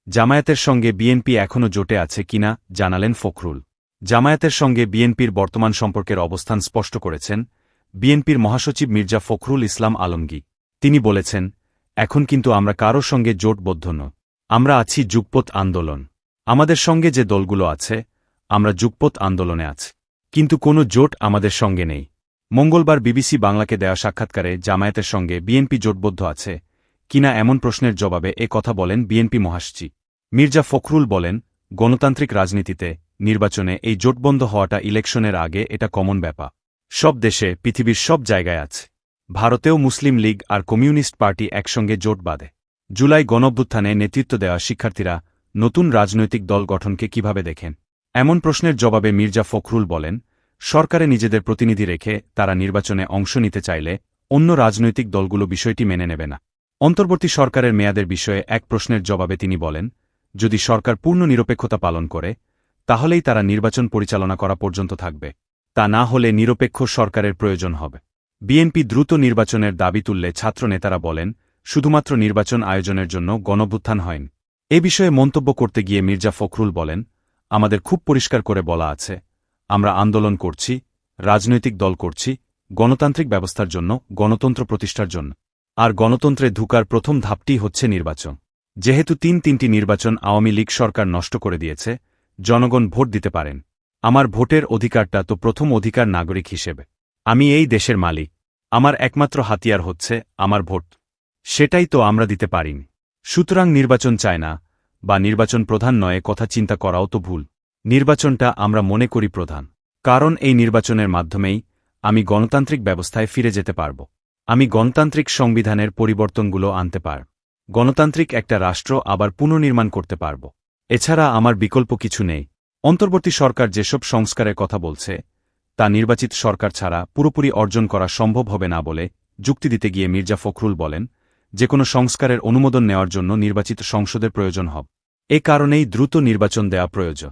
জামায়াতের সঙ্গে বিএনপি এখনও জোটে আছে কিনা জানালেন ফখরুল। জামায়াতের সঙ্গে বিএনপির বর্তমান সম্পর্কের অবস্থান স্পষ্ট করেছেন বিএনপির মহাসচিব মির্জা ফখরুল ইসলাম আলমগীর। তিনি বলেছেন, এখন কিন্তু আমরা কারও সঙ্গে জোটবদ্ধ নই। আমরা আছি যুগপৎ আন্দোলন। আমাদের সঙ্গে যে দলগুলো আছে, আমরা যুগপৎ আন্দোলনে আছি, কিন্তু কোনো জোট আমাদের সঙ্গে নেই। মঙ্গলবার বিবিসি বাংলাকে দেওয়া সাক্ষাৎকারে জামায়াতের সঙ্গে বিএনপি জোটবদ্ধ আছে কিনা এমন প্রশ্নের জবাবে এ কথা বলেন বিএনপি মহাসচিব মির্জা ফখরুল। বলেন, গণতান্ত্রিক রাজনীতিতে নির্বাচনে এই জোটবন্ধ হওয়াটা ইলেকশনের আগে এটা কমন ব্যাপার। সব দেশে, পৃথিবীর সব জায়গায় আছে। ভারতেও মুসলিম লীগ আর কমিউনিস্ট পার্টি একসঙ্গে জোট বাঁধে। জুলাই গণঅভ্যুত্থানে নেতৃত্ব দেওয়া শিক্ষার্থীরা নতুন রাজনৈতিক দল গঠনকে কিভাবে দেখেন এমন প্রশ্নের জবাবে মির্জা ফখরুল বলেন, সরকারে নিজেদের প্রতিনিধি রেখে তারা নির্বাচনে অংশ নিতে চাইলে অন্য রাজনৈতিক দলগুলো বিষয়টি মেনে নেবে না। অন্তর্বর্তী সরকারের মেয়াদের বিষয়ে এক প্রশ্নের জবাবে তিনি বলেন, যদি সরকার পূর্ণ নিরপেক্ষতা পালন করে তাহলেই তারা নির্বাচন পরিচালনা করা পর্যন্ত থাকবে, তা না হলে নিরপেক্ষ সরকারের প্রয়োজন হবে। বিএনপি দ্রুত নির্বাচনের দাবি তুললে ছাত্রনেতারা বলেন, শুধুমাত্র নির্বাচন আয়োজনের জন্য গণঅভ্যুত্থান হয়নি। এ বিষয়ে মন্তব্য করতে গিয়ে মির্জা ফখরুল বলেন, আমাদের খুব পরিষ্কার করে বলা আছে, আমরা আন্দোলন করছি, রাজনৈতিক দল করছি গণতান্ত্রিক ব্যবস্থার জন্য, গণতন্ত্র প্রতিষ্ঠার জন্য। আর গণতন্ত্রে ঢুকার প্রথম ধাপটি হচ্ছে নির্বাচন। যেহেতু তিনটি নির্বাচন আওয়ামী লীগ সরকার নষ্ট করে দিয়েছে, জনগণ ভোট দিতে পারেন। আমার ভোটের অধিকারটা তো প্রথম অধিকার নাগরিক হিসেবে। আমি এই দেশের মালিক। আমার একমাত্র হাতিয়ার হচ্ছে আমার ভোট। সেটাই তো আমরা দিতে পারিনি। সুতরাং নির্বাচন চায় না বা নির্বাচন প্রধান নয় কথা চিন্তা করাও তো ভুল। নির্বাচনটা আমরা মনে করি প্রধান, কারণ এই নির্বাচনের মাধ্যমেই আমি গণতান্ত্রিক ব্যবস্থায় ফিরে যেতে পারব। আমি গণতান্ত্রিক সংবিধানের পরিবর্তনগুলো আনতে পারব। গণতান্ত্রিক একটা রাষ্ট্র আবার পুনর্নির্মাণ করতে পারব। এছাড়া আমার বিকল্প কিছু নেই। অন্তর্বর্তী সরকার যেসব সংস্কারের কথা বলছে তা নির্বাচিত সরকার ছাড়া পুরোপুরি অর্জন করা সম্ভব হবে না বলে যুক্তি দিতে গিয়ে মির্জা ফখরুল বলেন, যে কোনো সংস্কারের অনুমোদন নেওয়ার জন্য নির্বাচিত সংসদের প্রয়োজন হবে। এ কারণেই দ্রুত নির্বাচন দেওয়া প্রয়োজন।